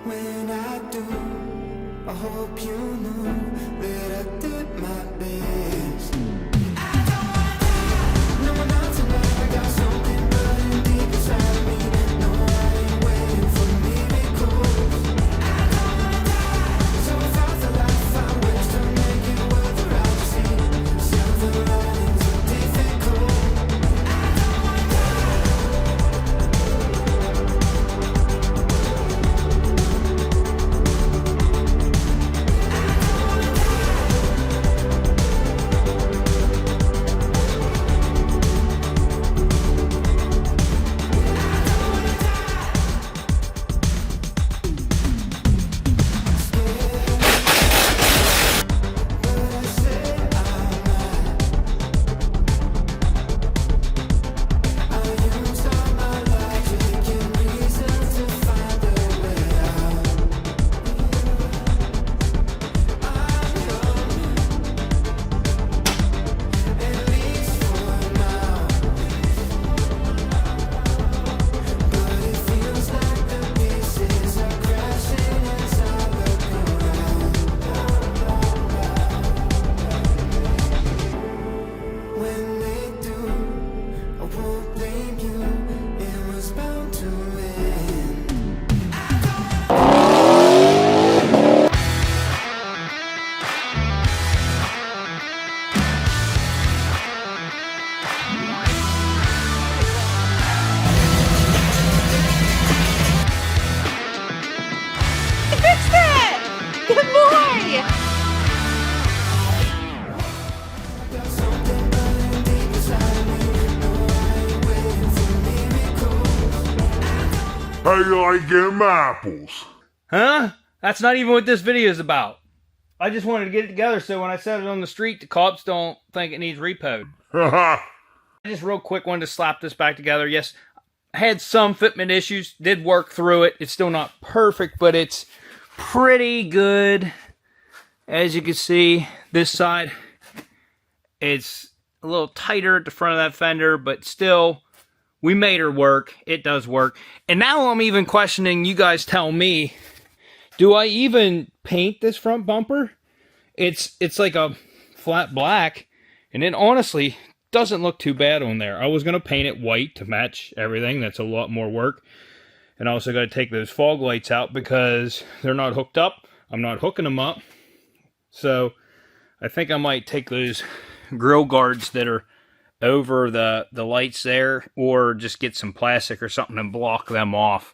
When I do, I hope you know that I did my best. I don't wanna die, no, not tonight. I got something burning deep inside me. No, I ain't waiting for miracles. I don't wanna die, so if I feel like I find ways to make it worth the ride. See, silver linings are difficult. I don't wanna die. When they do, I won't blame you. It was bound to end. Fixed it! Good boy! Got something burning deep inside me. No, I ain't waiting for miracles. How you like them apples? Huh? That's not even what this video is about. I just wanted to get it together so when I set it on the street, the cops don't think it needs repoed. Haha. I just real quick wanted to slap this back together. Yes, I had some fitment issues. Did work through it. It's still not perfect, but it's pretty good. As you can see, this side, it's a little tighter at the front of that fender, but still, we made her work. It does work. And now I'm even questioning, you guys tell me, do I even paint this front bumper? It's like a flat black, and it honestly doesn't look too bad on there. I was going to paint it white to match everything. That's a lot more work. And I also got to take those fog lights out because they're not hooked up. I'm not hooking them up. So I think I might take those grill guards that are over the lights there, or just get some plastic or something and block them off.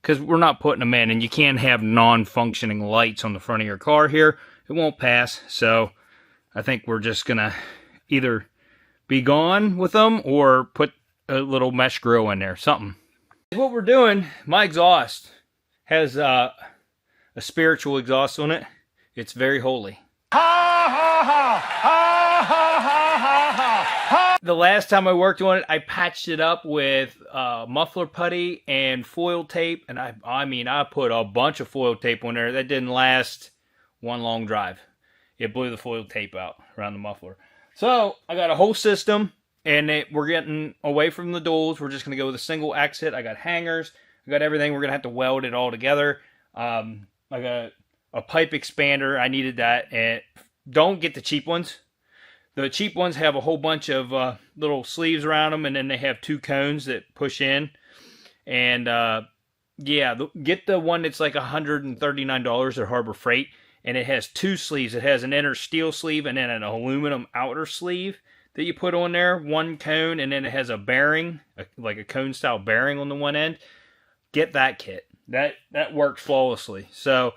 Because we're not putting them in, and you can't have non-functioning lights on the front of your car here. It won't pass. So I think we're just going to either be gone with them or put a little mesh grill in there, something. What we're doing, my exhaust has a spiritual exhaust on it. It's very holy. The last time I worked on it, I patched it up with muffler putty and foil tape, and I mean I put a bunch of foil tape on there. That didn't last one long drive. It blew the foil tape out around the muffler. So I got a whole system, and we're getting away from the duals. We're just going to go with a single exit. I got hangers. I got everything. We're going to have to weld it all together. I got a pipe expander. I needed that. And don't get the cheap ones. The cheap ones have a whole bunch of little sleeves around them, and then they have two cones that push in. And yeah, get the one that's like $139 at Harbor Freight. And it has two sleeves. It has an inner steel sleeve and then an aluminum outer sleeve that you put on there. One cone, and then it has a bearing, like a cone style bearing on the one end. Get that kit. That worked flawlessly. So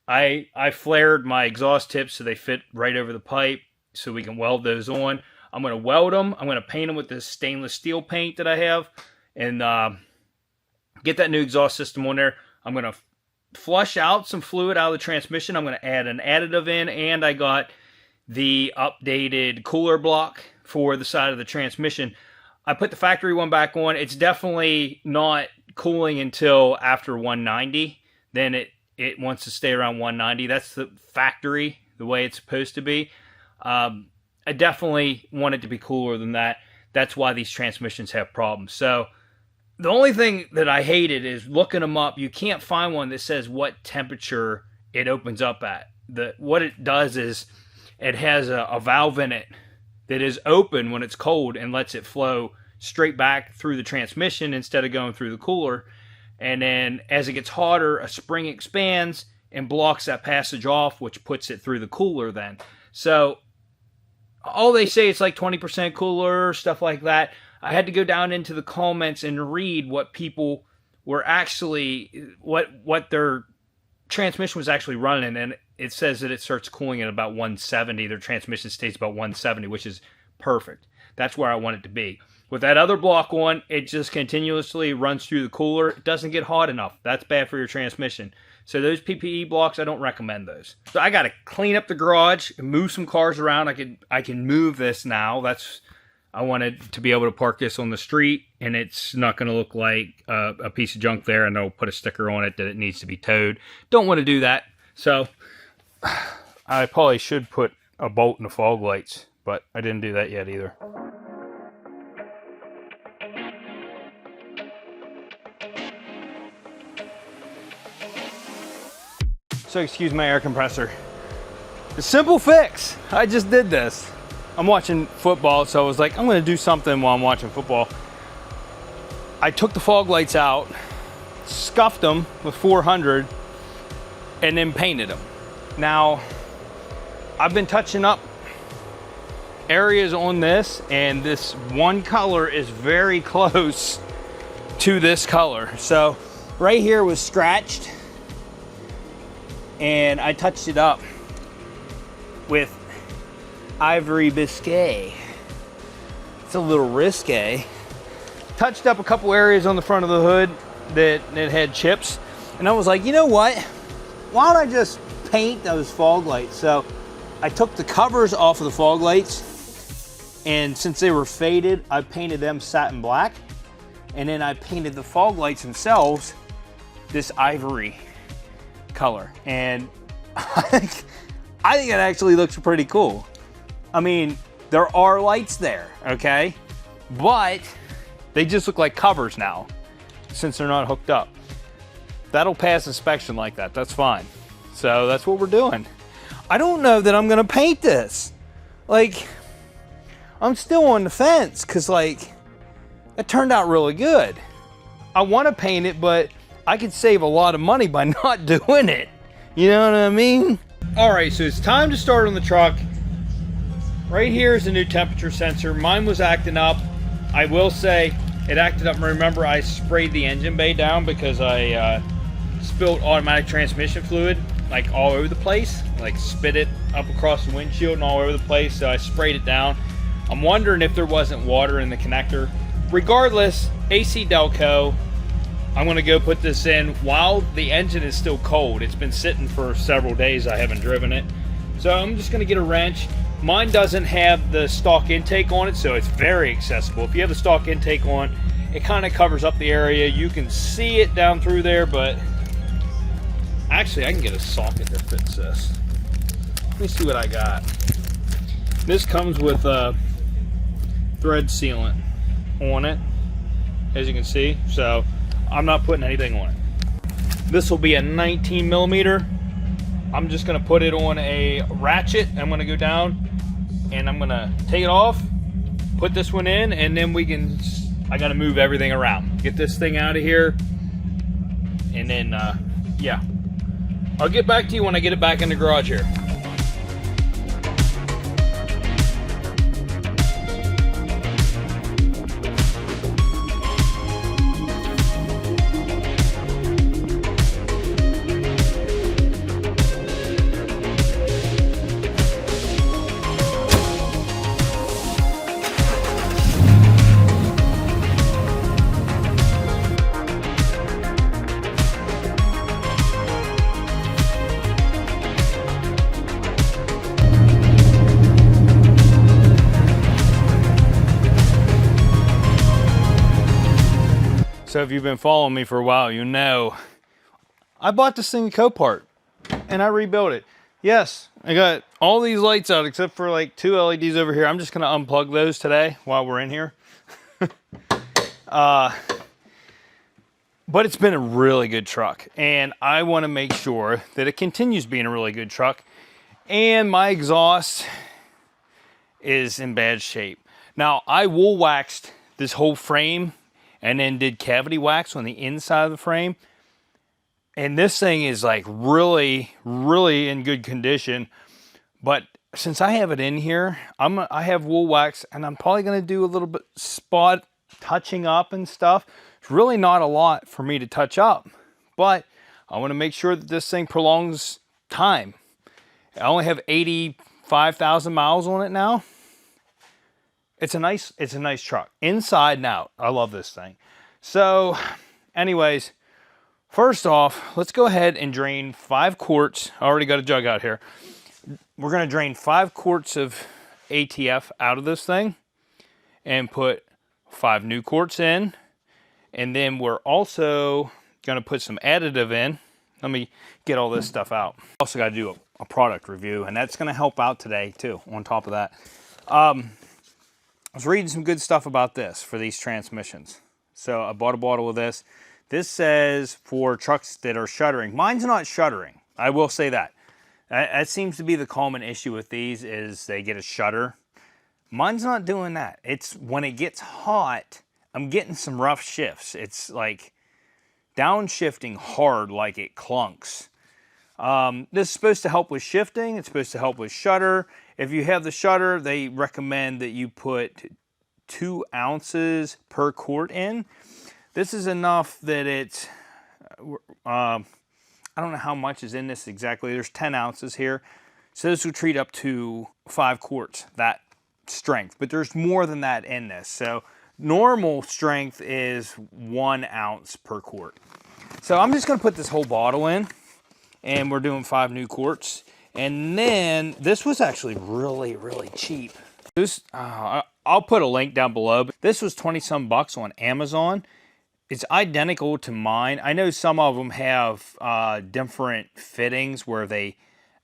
I flared my exhaust tips so they fit right over the pipe so we can weld those on. I'm going to weld them. I'm going to paint them with this stainless steel paint that I have. And get that new exhaust system on there. I'm going to flush out some fluid out of the transmission. I'm going to add an additive in, and I got the updated cooler block for the side of the transmission. I put the factory one back on. It's definitely not cooling until after 190. Then it wants to stay around 190. That's the factory, the way it's supposed to be. I definitely want it to be cooler than that. That's why these transmissions have problems. So The only thing that I hated is looking them up. You can't find one that says what temperature it opens up at. What it does is it has a valve in it that is open when it's cold and lets it flow straight back through the transmission instead of going through the cooler. And then as it gets hotter, a spring expands and blocks that passage off, which puts it through the cooler then. So all they say it's like 20% cooler, stuff like that. I had to go down into the comments and read what people were actually, what their transmission was actually running, and it says that it starts cooling at about 170. Their transmission stays about 170, which is perfect. That's where I want it to be. With that other block on, it just continuously runs through the cooler. It doesn't get hot enough. That's bad for your transmission. So those PPE blocks, I don't recommend those. So I got to clean up the garage and move some cars around. I can move this now. I wanted to be able to park this on the street, and it's not going to look like a piece of junk there, and they'll put a sticker on it that it needs to be towed. Don't want to do that. So I probably should put a bolt in the fog lights, but I didn't do that yet either. So excuse my air compressor. The simple fix. I just did this. I'm watching football, so I was like, I'm gonna do something while I'm watching football. I took the fog lights out, scuffed them with 400, and then painted them. Now, I've been touching up areas on this, and this one color is very close to this color. So right here was scratched, and I touched it up with Ivory Biscay. It's a little risque. Touched up a couple areas on the front of the hood that had chips, and I was like, you know what? Why don't I just paint those fog lights? So I took the covers off of the fog lights, and since they were faded, I painted them satin black, and then I painted the fog lights themselves this ivory color, and I think it actually looks pretty cool. I mean, there are lights there, okay? But they just look like covers now, since they're not hooked up. That'll pass inspection like that, that's fine. So that's what we're doing. I don't know that I'm gonna paint this. Like, I'm still on the fence, cause like, it turned out really good. I wanna paint it, but I could save a lot of money by not doing it. You know what I mean? All right, so it's time to start on the truck. Right here is a new temperature sensor. Mine was acting up. I will say it acted up. Remember, I sprayed the engine bay down because I spilled automatic transmission fluid like all over the place, like spit it up across the windshield and all over the place. So I sprayed it down. I'm wondering if there wasn't water in the connector. Regardless, AC Delco, I'm gonna go put this in while the engine is still cold. It's been sitting for several days. I haven't driven it. So I'm just gonna get a wrench. Mine doesn't have the stock intake on it, so it's very accessible. If you have the stock intake on, it kind of covers up the area. You can see it down through there, but actually I can get a socket that fits this. Let me see what I got. This comes with a thread sealant on it, as you can see, so I'm not putting anything on it. This will be a 19 millimeter. I'm just gonna put it on a ratchet. I'm gonna go down and I'm gonna take it off, put this one in, and then I gotta move everything around. Get this thing out of here, and then, yeah. I'll get back to you when I get it back in the garage here. So if you've been following me for a while, you know I bought this thing in Copart and I rebuilt it. Yes, I got all these lights out except for like 2 LEDs over here. I'm just gonna unplug those today while we're in here. But it's been a really good truck, and I want to make sure that it continues being a really good truck. And my exhaust is in bad shape. Now, I wool waxed this whole frame and then did cavity wax on the inside of the frame. And this thing is like really, really in good condition. But since I have it in here, I have wool wax, and I'm probably going to do a little bit spot touching up and stuff. It's really not a lot for me to touch up, but I want to make sure that this thing prolongs time. I only have 85,000 miles on it now. It's a nice truck, inside and out. I love this thing. So anyways, first off, let's go ahead and drain 5 quarts. I already got a jug out here. We're going to drain 5 quarts of ATF out of this thing and put 5 new quarts in. And then we're also going to put some additive in. Let me get all this stuff out. Also got to do a product review, and that's going to help out today too, on top of that. I was reading some good stuff about this for these transmissions. So I bought a bottle of this. This says for trucks that are shuttering. Mine's not shuttering. I will say that. That seems to be the common issue with these, is they get a shudder. Mine's not doing that. It's when it gets hot, I'm getting some rough shifts. It's like downshifting hard, like it clunks. This is supposed to help with shifting. It's supposed to help with shudder. If you have the shudder, they recommend that you put 2 ounces per quart in. This is enough that it's, I don't know how much is in this exactly. There's 10 ounces here. So this will treat up to 5 quarts, that strength. But there's more than that in this. So normal strength is 1 ounce per quart. So I'm just going to put this whole bottle in, and we're doing 5 new quarts. And then this was actually really, really cheap. This, I'll put a link down below. This was 20-some bucks on Amazon. It's identical to mine. I know some of them have different fittings where they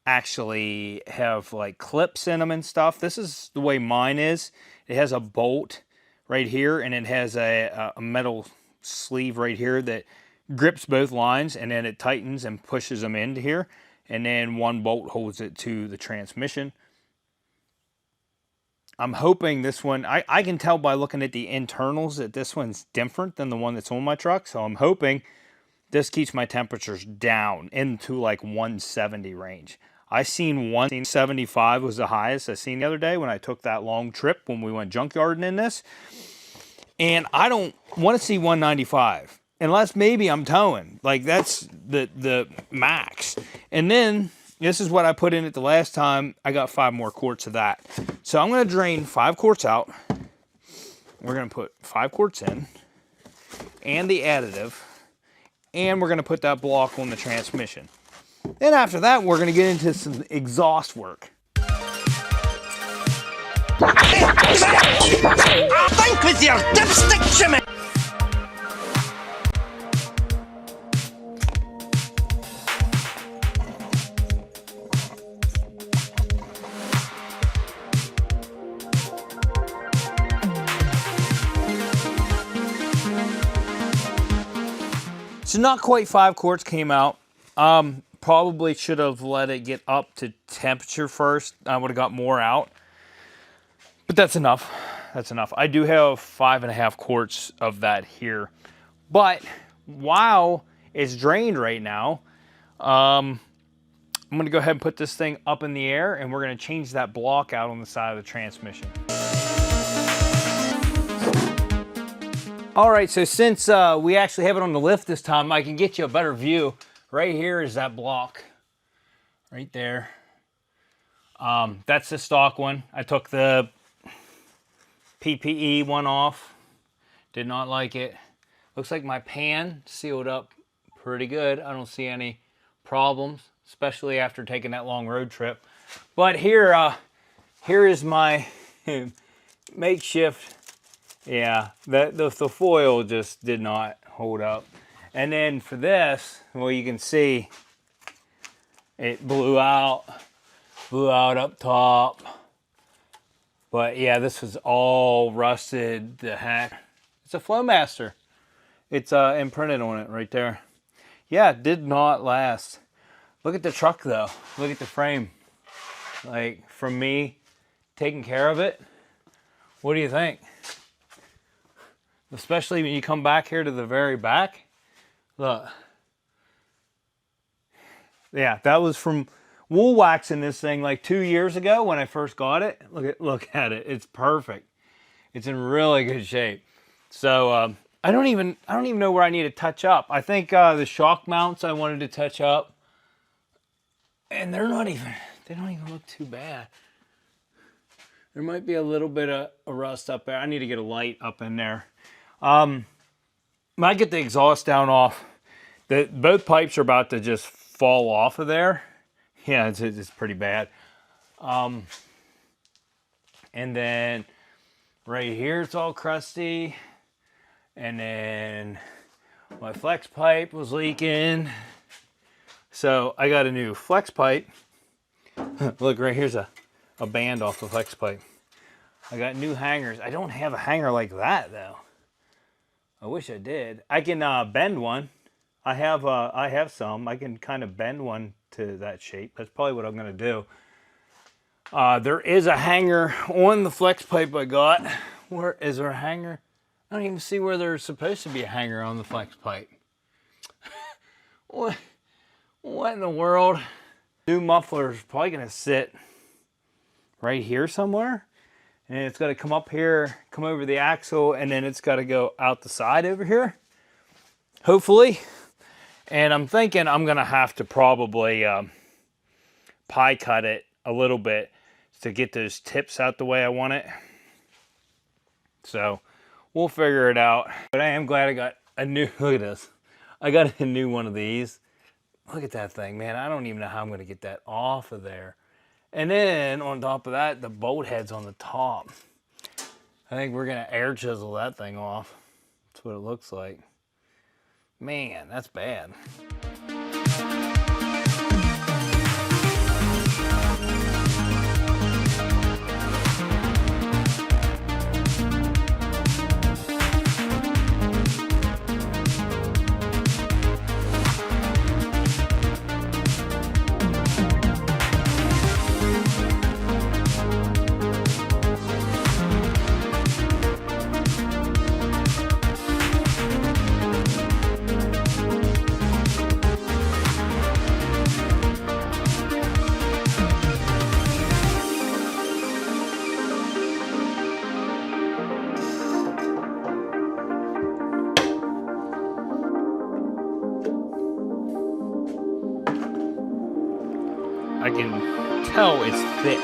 actually have like clips in them and stuff. This is the way mine is. It has a bolt right here, and it has a metal sleeve right here that grips both lines, and then it tightens and pushes them into here, and then one bolt holds it to the transmission. I'm hoping this one, I can tell by looking at the internals that this one's different than the one that's on my truck, so I'm hoping this keeps my temperatures down into like 170 range. I seen 175 was the highest I seen the other day when I took that long trip when we went junkyarding in this. And I don't want to see 195 unless maybe I'm towing. Like that's the max. And then this is what I put in it the last time. I got 5 more quarts of that. So I'm going to drain 5 quarts out. We're going to put 5 quarts in and the additive. And we're going to put that block on the transmission. Then after that, we're going to get into some exhaust work. Think with your dipstick, Jimmy! So not quite 5 quarts came out. Probably should have let it get up to temperature first. I would have got more out. But that's enough. That's enough. I do have 5.5 quarts of that here. But while it's drained right now, I'm going to go ahead and put this thing up in the air, and we're going to change that block out on the side of the transmission. All right, so since we actually have it on the lift this time, I can get you a better view. Right here is that block, right there. That's the stock one. I took the PPE one off. Did not like it. Looks like my pan sealed up pretty good. I don't see any problems, especially after taking that long road trip. But here is my makeshift. Yeah, the foil just did not hold up. And then for this, well, you can see it blew out up top. But yeah, this was all rusted the heck. It's a Flowmaster. It's imprinted on it right there. Yeah, it did not last. Look at the truck though. Look at the frame. Like, from me taking care of it, what do you think? Especially when you come back here to the very back. Look. Yeah, that was from wool waxing this thing like 2 years ago when I first got it. Look at it. It's perfect. It's in really good shape. So I don't even know where I need to touch up. I think the shock mounts I wanted to touch up, and they don't even look too bad. There might be a little bit of a rust up there. I need to get a light up in there. When I get the exhaust down off, both pipes are about to just fall off of there. Yeah, it's pretty bad. And then right here it's all crusty. And then my flex pipe was leaking. So I got a new flex pipe. Look, right here's a band off the flex pipe. I got new hangers. I don't have a hanger like that though. I wish I did. I can bend one. I have some. I can kind of bend one to that shape. That's probably what I'm gonna do. There is a hanger on the flex pipe I got. Where is there a hanger? I don't even see where there's supposed to be a hanger on the flex pipe. What in the world? New muffler is probably gonna sit right here somewhere. And it's got to come up here, come over the axle, and then it's got to go out the side over here, hopefully. And I'm thinking I'm going to have to probably pie cut it a little bit to get those tips out the way I want it. So we'll figure it out. But I am glad I got a new, look at this. I got a new one of these. Look at that thing, man. I don't even know how I'm going to get that off of there. And then on top of that, the bolt head's on the top. I think we're gonna air chisel that thing off. That's what it looks like. Man, that's bad. I can tell it's thick.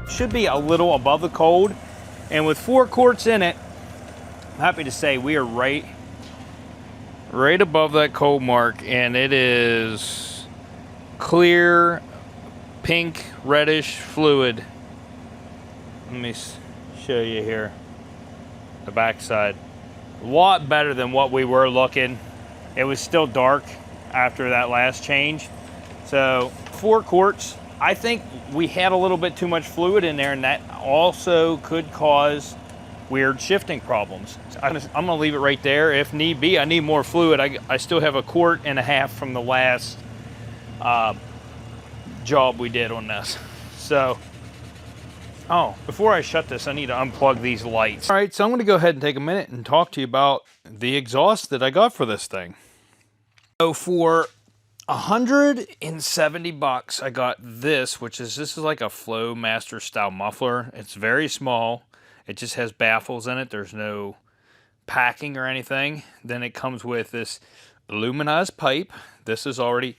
Should be a little above the cold. And with 4 quarts in it, I'm happy to say we are right above that cold mark. And it is clear, pink, reddish fluid. Let me show you here, the backside. A lot better than what we were looking. It was still dark after that last change. So 4 quarts. I think we had a little bit too much fluid in there, and that also could cause weird shifting problems. So I'm gonna leave it right there. If need be, I need more fluid. I still have 1.5 quarts from the last job we did on this. So, oh, before I shut this, I need to unplug these lights. All right, so I'm gonna go ahead and take a minute and talk to you about the exhaust that I got for this thing. So for $170, I got this, this is like a Flowmaster style muffler. It's very small. It just has baffles in it. There's no packing or anything. Then it comes with this aluminized pipe. This is already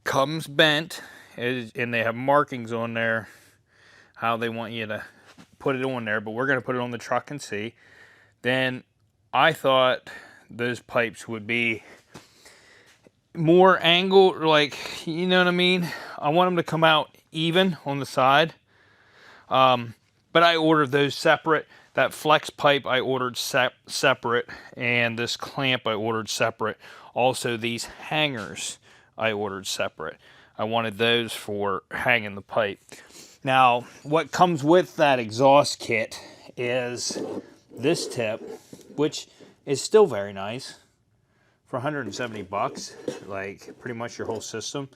comes bent, and they have markings on there how they want you to put it on there, but we're going to put it on the truck and see. Then I thought those pipes would be more angled, like, you know what I mean? I want them to come out even on the side. But I ordered those separate. That flex pipe I ordered separate, and this clamp I ordered separate. Also, these hangers I ordered separate. I wanted those for hanging the pipe. Now, what comes with that exhaust kit is this tip, which is still very nice for 170 bucks, like pretty much your whole system.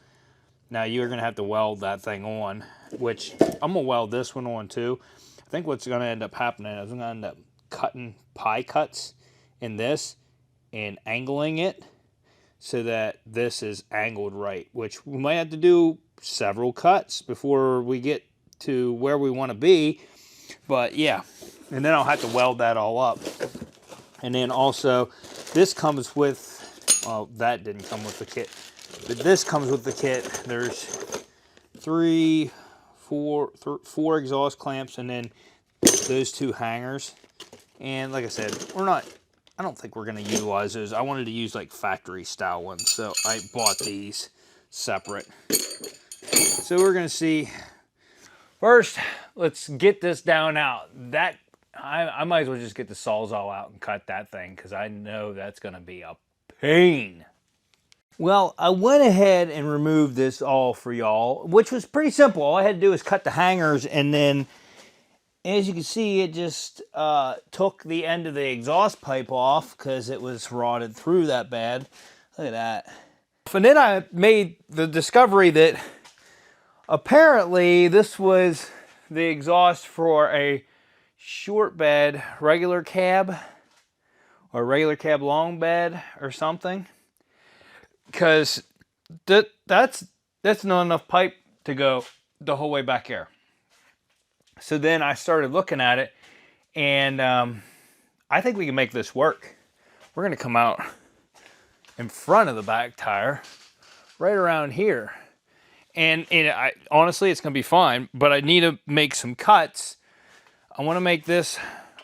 Now you're gonna have to weld that thing on, which I'm gonna weld this one on too. I think what's gonna end up happening is I'm gonna end up cutting pie cuts in this and angling it so that this is angled right, which we might have to do several cuts before we get to where we want to be. But yeah, and then I'll have to weld that all up. And then also this comes with, well, that didn't come with the kit, but this comes with the kit. There's four exhaust clamps, and then those two hangers. And like I said, I don't think we're going to utilize those. I wanted to use like factory style ones, so I bought these separate. So we're going to see. First, let's get this down out. That I might as well just get the Sawzall out and cut that thing, because I know that's going to be a pain. Well, I went ahead and removed this all for y'all, which was pretty simple. All I had to do was cut the hangers, and then, as you can see, it just took the end of the exhaust pipe off because it was rotted through that bad. Look at that. And then I made the discovery that apparently this was the exhaust for a short bed regular cab, or regular cab long bed or something, because that's not enough pipe to go the whole way back here. So then I started looking at it, and I think we can make this work. We're going to come out in front of the back tire, right around here. And honestly, it's going to be fine, but I need to make some cuts. I want to make this,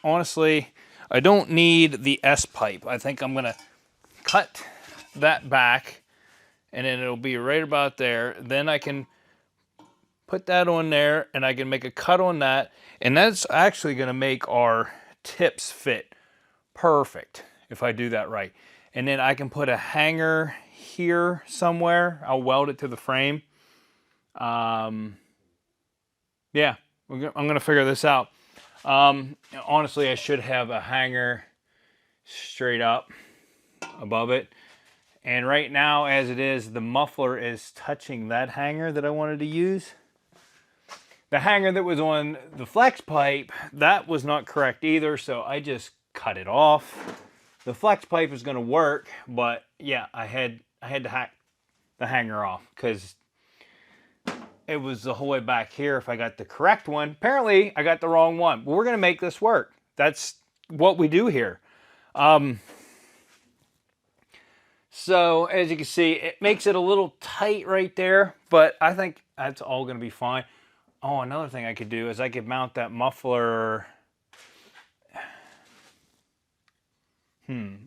honestly, I don't need the S-pipe. I think I'm going to cut that back, and then it'll be right about there. Then I can put that on there, and I can make a cut on that, and that's actually going to make our tips fit perfect if I do that right. And then I can put a hanger here somewhere. I'll weld it to the frame. Yeah, I'm going to figure this out. Honestly, I should have a hanger straight up above it. And right now, as it is, the muffler is touching that hanger that I wanted to use. The hanger that was on the flex pipe, that was not correct either, so I just cut it off. The flex pipe is going to work, but yeah, I had to hack the hanger off because it was the whole way back here if I got the correct one. Apparently, I got the wrong one, but we're going to make this work. That's what we do here. So, as you can see, it makes it a little tight right there, but I think that's all going to be fine. Oh, another thing I could do is I could mount that muffler.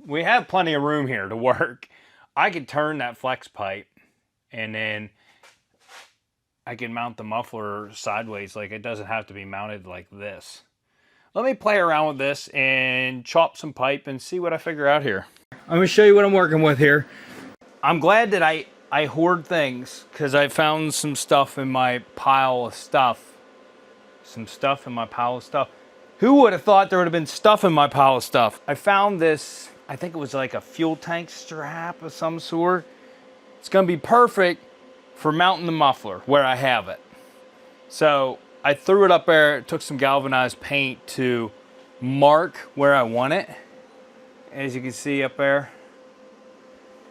We have plenty of room here to work. I could turn that flex pipe, and then I can mount the muffler sideways. Like, it doesn't have to be mounted like this. Let me play around with this and chop some pipe and see what I figure out here. I'm going to show you what I'm working with here. I'm glad that I hoard things, because I found some stuff in my pile of stuff. Who would have thought there would have been stuff in my pile of stuff? I found this, I think it was like a fuel tank strap of some sort. It's going to be perfect for mounting the muffler where I have it. So I threw it up there, took some galvanized paint to mark where I want it. As you can see up there,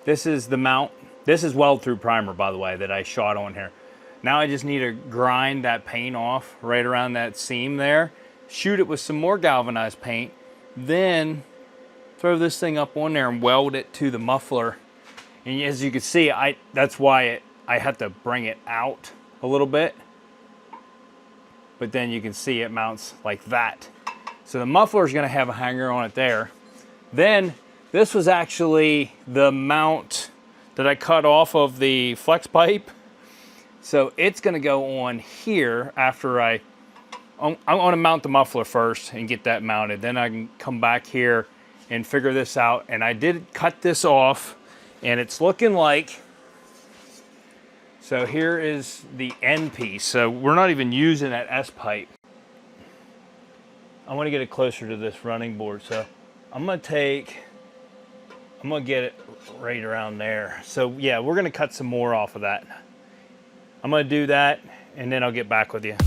this is the mount. This is weld through primer, by the way, that I shot on here. Now I just need to grind that paint off right around that seam there, shoot it with some more galvanized paint, then throw this thing up on there and weld it to the muffler. And as you can see, that's why I had to bring it out a little bit. But then you can see it mounts like that. So the muffler is going to have a hanger on it there. Then this was actually the mount that I cut off of the flex pipe. So it's going to go on here after I want to mount the muffler first and get that mounted. Then I can come back here and figure this out. And I did cut this off, and it's looking like So here is the end piece. So we're not even using that S pipe. I want to get it closer to this running board. So I'm going to get it right around there. So yeah, we're going to cut some more off of that. I'm going to do that and then I'll get back with you.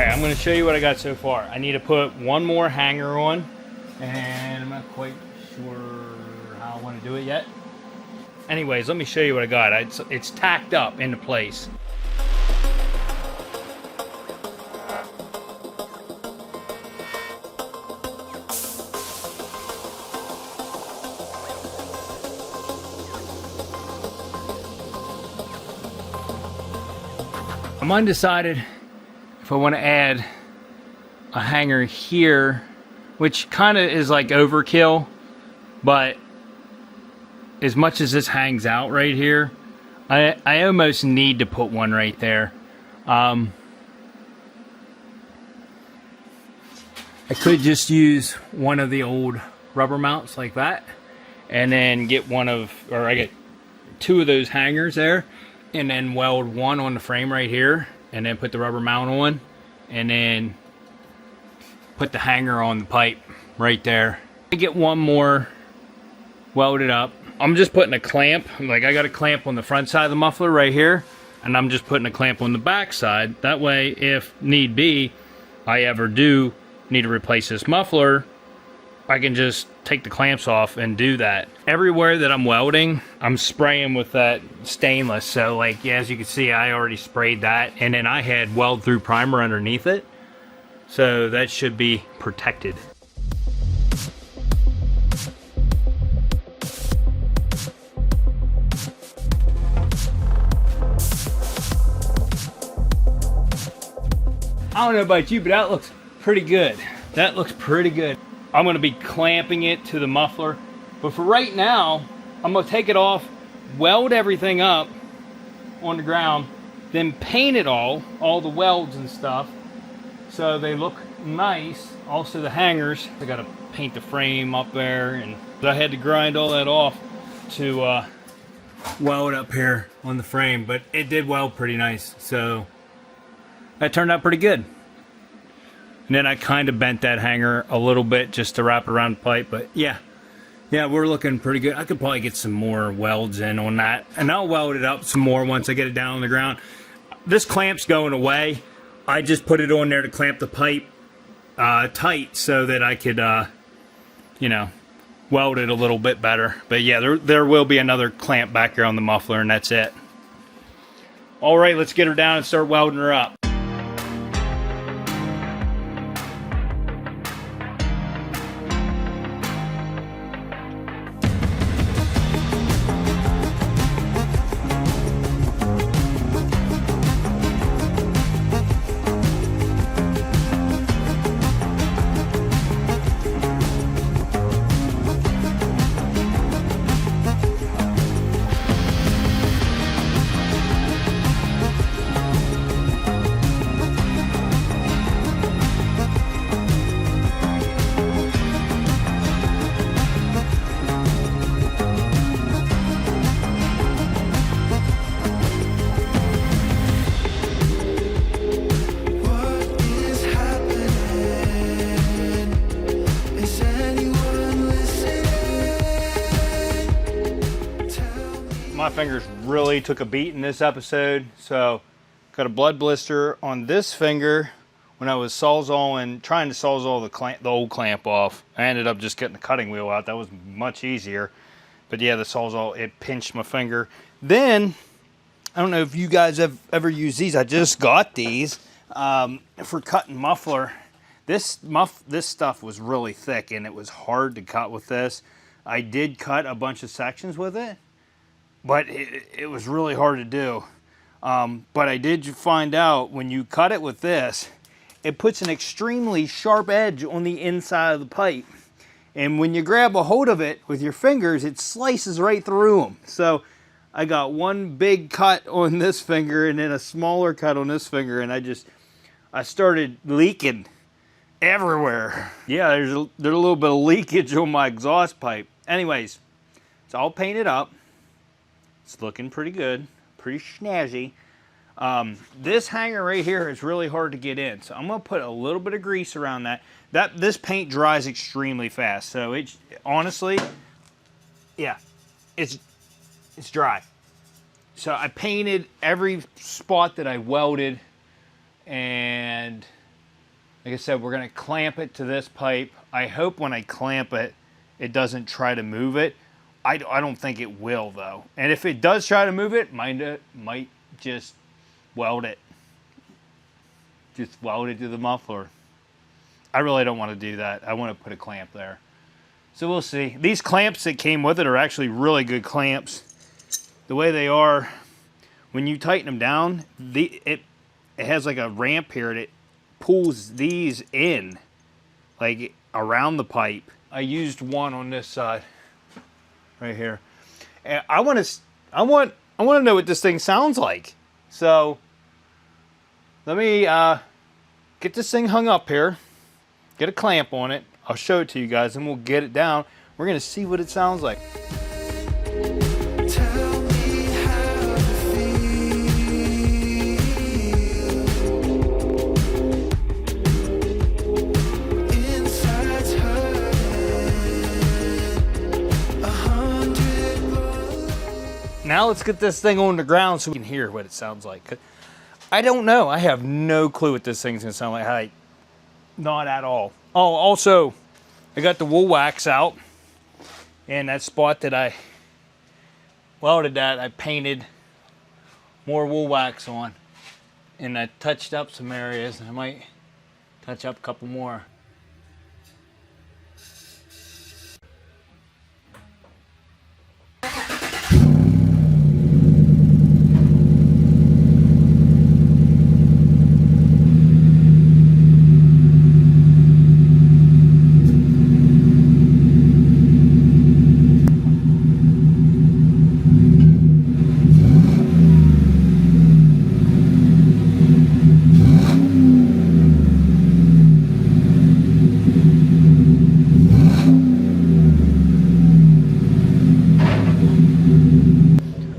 I'm going to show you what I got so far. I need to put one more hanger on, and I'm not quite sure how I want to do it yet. Anyways, let me show you what I got. It's tacked up into place. I'm undecided if I want to add a hanger here, which kind of is like overkill, but as much as this hangs out right here, I almost need to put one right there. I could just use one of the old rubber mounts like that, and then get I get two of those hangers there, and then weld one on the frame right here, and then put the rubber mount on, and then put the hanger on the pipe right there. I get one more welded up. I'm just putting a clamp, like I got a clamp on the front side of the muffler right here, and I'm just putting a clamp on the back side. That way, if need be, I ever do need to replace this muffler, I can just take the clamps off and do that. Everywhere that I'm welding, I'm spraying with that stainless. So like, yeah, as you can see, I already sprayed that, and then I had weld through primer underneath it. So that should be protected. I don't know about you, but that looks pretty good. That looks pretty good. I'm going to be clamping it to the muffler, but for right now, I'm going to take it off, weld everything up on the ground, then paint it all the welds and stuff, so they look nice. Also the hangers, I got to paint the frame up there, and I had to grind all that off to weld up here on the frame, but it did weld pretty nice, so that turned out pretty good. And then I kind of bent that hanger a little bit just to wrap around the pipe, but yeah, we're looking pretty good. I could probably get some more welds in on that, and I'll weld it up some more once I get it down on the ground. This clamp's going away. I just put it on there to clamp the pipe tight so that I could, weld it a little bit better. But yeah, there will be another clamp back here on the muffler, and that's it. All right, let's get her down and start welding her up. fingers really took a beat in this episode. So got a blood blister on this finger when I was trying to sawzall the old clamp off. I ended up just getting the cutting wheel out. That was much easier. But yeah, the sawzall, it pinched my finger. Then, I don't know if you guys have ever used these. I just got these for cutting muffler. This stuff was really thick and it was hard to cut with this. I did cut a bunch of sections with it, but it was really hard to do. But I did find out when you cut it with this, it puts an extremely sharp edge on the inside of the pipe. And when you grab a hold of it with your fingers, it slices right through them. So I got one big cut on this finger and then a smaller cut on this finger, and I started leaking everywhere. Yeah, there's a little bit of leakage on my exhaust pipe. Anyways, it's all painted up. It's looking pretty good, pretty snazzy. This hanger right here is really hard to get in, so I'm gonna put a little bit of grease around that. This paint dries extremely fast, so it's honestly, yeah, it's dry. So I painted every spot that I welded, and like I said, we're gonna clamp it to this pipe. I hope when I clamp it, it doesn't try to move it. I don't think it will though. And if it does try to move it, might just weld it. Just weld it to the muffler. I really don't want to do that. I want to put a clamp there. So we'll see. These clamps that came with it are actually really good clamps. The way they are, when you tighten them down, it has like a ramp here, and it pulls these in, like around the pipe. I used one on this side, right here. And I want to know what this thing sounds like. So let me get this thing hung up here, get a clamp on it. I'll show it to you guys, and we'll get it down. We're gonna see what it sounds like. Tell me how to feel. Inside's hurting 100. Now let's get this thing on the ground so we can hear what it sounds like. I don't know. I have no clue what this thing's gonna sound like. Not at all. Oh, also, I got the wool wax out, and that spot that I welded that, I painted more wool wax on, and I touched up some areas, and I might touch up a couple more.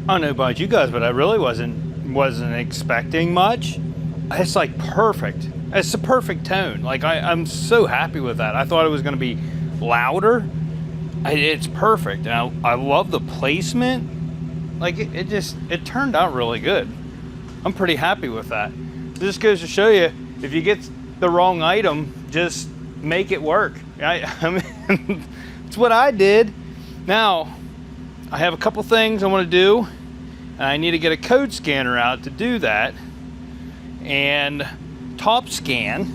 I don't know about you guys, but I really wasn't expecting much. It's like perfect. It's a perfect tone. Like I'm so happy with that. I thought it was going to be louder. It's perfect. And I love the placement. Like it turned out really good. I'm pretty happy with that. This goes to show you, if you get the wrong item, just make it work. I mean, it's what I did. Now, I have a couple things I want to do. I need to get a code scanner out to do that. And TopScan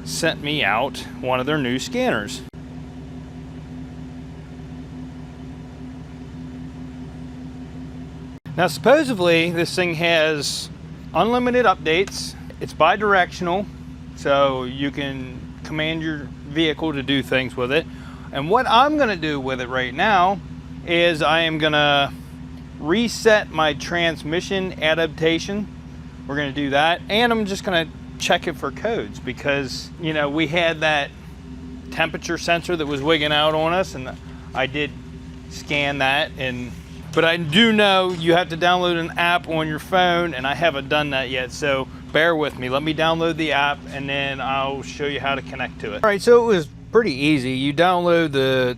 sent me out one of their new scanners. Now, supposedly this thing has unlimited updates. It's bi-directional, so you can command your vehicle to do things with it. And what I'm gonna do with it right now is I am gonna reset my transmission adaptation. We're gonna do that, and I'm just gonna check it for codes, because you know we had that temperature sensor that was wigging out on us, and I did scan that. But I do know you have to download an app on your phone, and I haven't done that yet, so bear with me. Let me download the app, and then I'll show you how to connect to it. All right, so it was pretty easy. You download the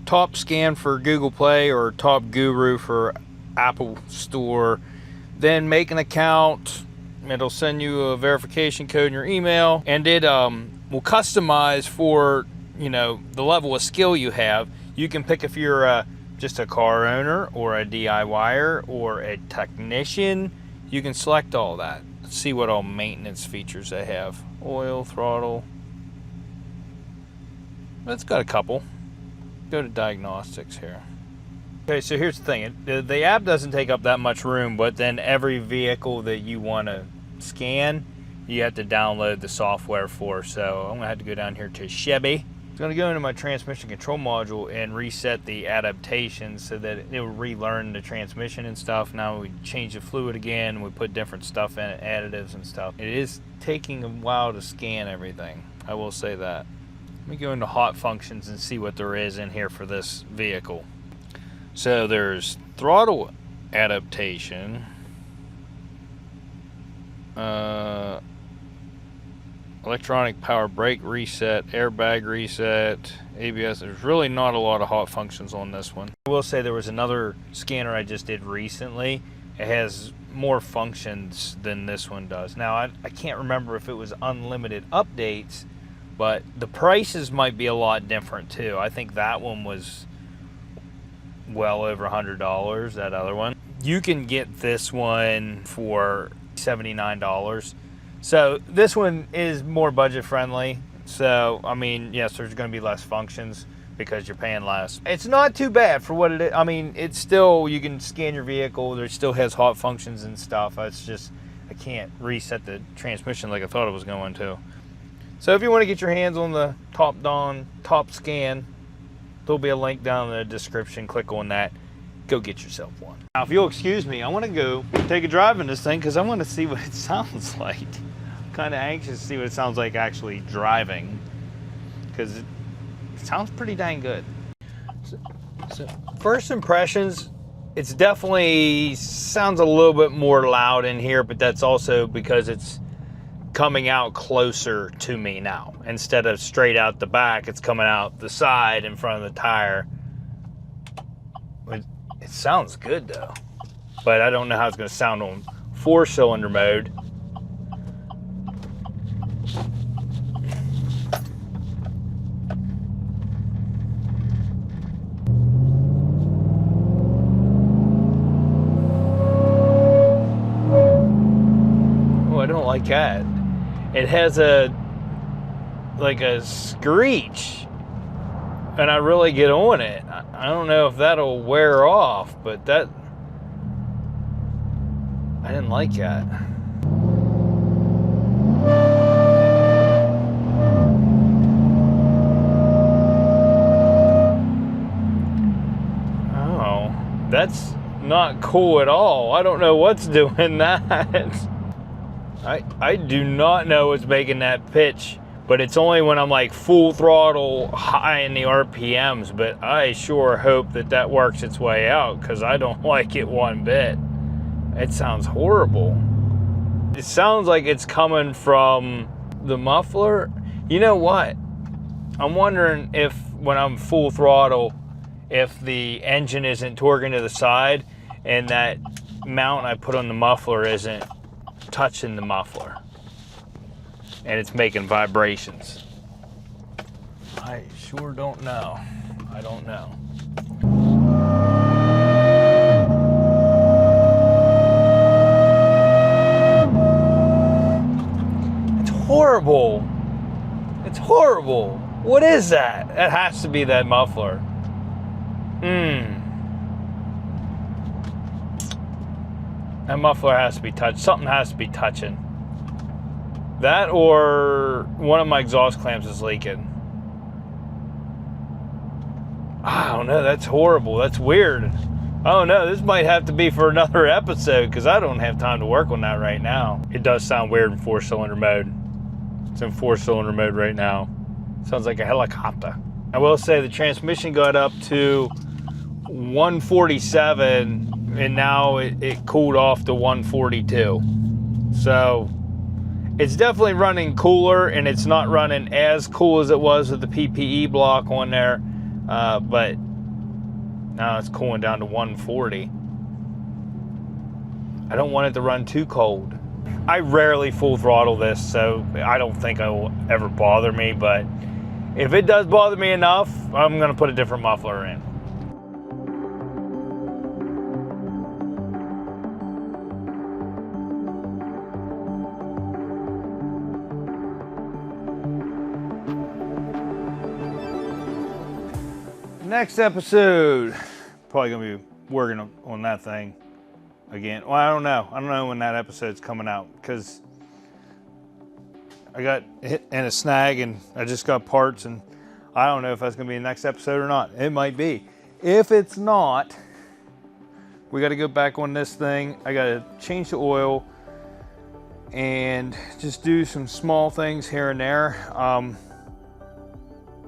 TopScan for Google Play or Top Guru for Apple Store. Then make an account. It'll send you a verification code in your email, and it will customize for, you know, the level of skill you have. You can pick if you're just a car owner or a DIYer or a technician. You can select all that. Let's see what all maintenance features they have. Oil, throttle. It's got a couple. Go to diagnostics here. Okay, so here's the thing. The app doesn't take up that much room, but then every vehicle that you want to scan, you have to download the software for. So I'm gonna have to go down here to Chevy. I'm gonna go into my transmission control module and reset the adaptation so that it will relearn the transmission and stuff. Now we change the fluid again, we put different stuff in it, additives and stuff. It is taking a while to scan everything, I will say that. Let me go into hot functions and see what there is in here for this vehicle. So there's throttle adaptation, electronic power brake reset, airbag reset, ABS. There's really not a lot of hot functions on this one. I will say there was another scanner I just did recently. It has more functions than this one does. Now I can't remember if it was unlimited updates, but the prices might be a lot different too. I think that one was well over $100, that other one. You can get this one for $79. So this one is more budget friendly. So, I mean, yes, there's going to be less functions because you're paying less. It's not too bad for what it is. I mean, it's still, you can scan your vehicle. There still has hot functions and stuff. It's just, I can't reset the transmission like I thought it was going to. So if you want to get your hands on the TOPDON TopScan, there'll be a link down in the description. Click on that. Go get yourself one. Now, if you'll excuse me, I want to go take a drive in this thing because I want to see what it sounds like. I'm kind of anxious to see what it sounds like actually driving because it sounds pretty dang good. So first impressions, it's definitely sounds a little bit more loud in here, but that's also because it's coming out closer to me now. Instead of straight out the back, it's coming out the side in front of the tire. It sounds good though, but I don't know how it's going to sound on 4-cylinder mode. Oh, I don't like that. It has like a screech, and I really get on it. I don't know if that'll wear off, but that, I didn't like that. Oh, that's not cool at all. I don't know what's doing that. I do not know what's making that pitch, but it's only when I'm like full throttle high in the RPMs, but I sure hope that that works its way out because I don't like it one bit. It sounds horrible. It sounds like it's coming from the muffler. You know what? I'm wondering if when I'm full throttle, if the engine isn't torquing to the side and that mount I put on the muffler isn't touching the muffler and it's making vibrations. I sure don't know. I don't know. It's horrible. It's horrible. What is that? That has to be that muffler. That muffler has to be touched. Something has to be touching. That or one of my exhaust clamps is leaking. I don't know. That's horrible. That's weird. I don't know. This might have to be for another episode because I don't have time to work on that right now. It does sound weird in 4-cylinder mode. It's in 4-cylinder mode right now. Sounds like a helicopter. I will say the transmission got up to 147 and now it cooled off to 142. So it's definitely running cooler, and it's not running as cool as it was with the PPE block on there, but Now it's cooling down to 140. I don't want it to run too cold. I rarely full throttle this, so I don't think it will ever bother me, but if it does bother me enough, I'm gonna put a different muffler in. Next episode, probably gonna be working on that thing again. Well, I don't know when that episode's coming out, because I got hit in a snag and I just got parts, and I don't know if that's gonna be the next episode or not. It might be. If it's not, we got to go back on this thing. I got to change the oil and just do some small things here and there.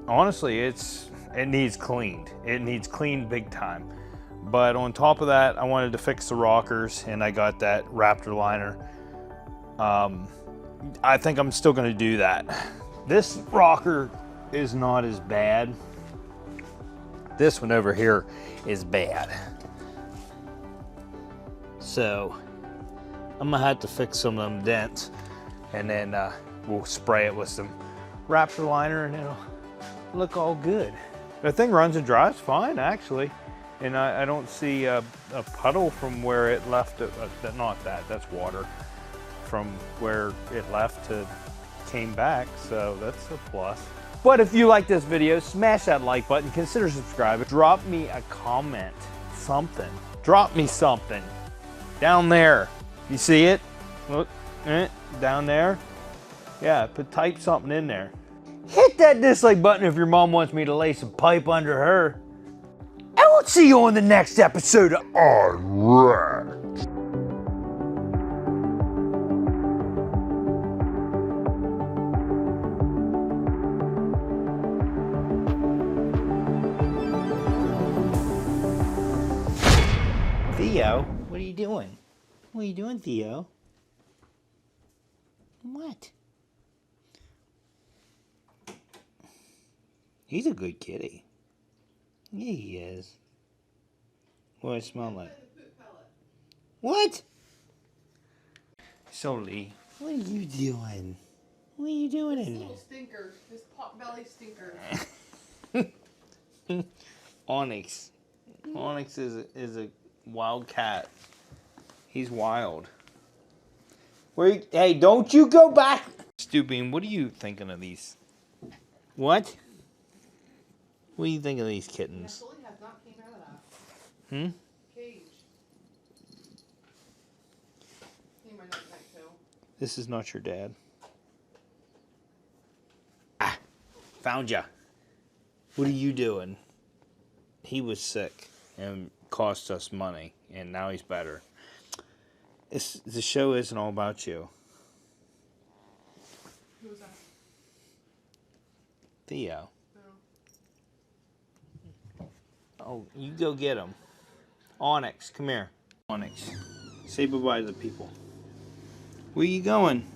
Honestly, it needs cleaned. It needs cleaned big time. But on top of that, I wanted to fix the rockers, and I got that Raptor liner. I think I'm still going to do that. This rocker is not as bad. This one over here is bad. So I'm gonna have to fix some of them dents, and then we'll spray it with some Raptor liner, and it'll look all good. The thing runs and drives fine, actually, and I don't see a puddle from where it left. Not that, that's water. From where it left to came back, so that's a plus. But if you like this video, smash that like button, consider subscribing, drop me a comment, something. Drop me something. Down there. You see it? Look, down there. Yeah, type something in there. Hit that dislike button if your mom wants me to lay some pipe under her. I will see you on the next episode of Alright. Theo, what are you doing? What are you doing, Theo? What? He's a good kitty. Yeah, he is. What does it smell like? What? Sully, what are you doing? What are you doing in there? Stinker. This pot belly stinker. Onyx. Onyx is a wild cat. He's wild. Hey, don't you go back. Stupid, what are you thinking of these? What? What do you think of these kittens? Sully has not came out of that. Cage. He might not like to. This is not your dad. Ah, found ya. What are you doing? He was sick and cost us money, and now he's better. The show isn't all about you. Who was that? Theo. No. Oh, you go get him. Onyx, come here. Onyx, say bye-bye to the people. Where you going?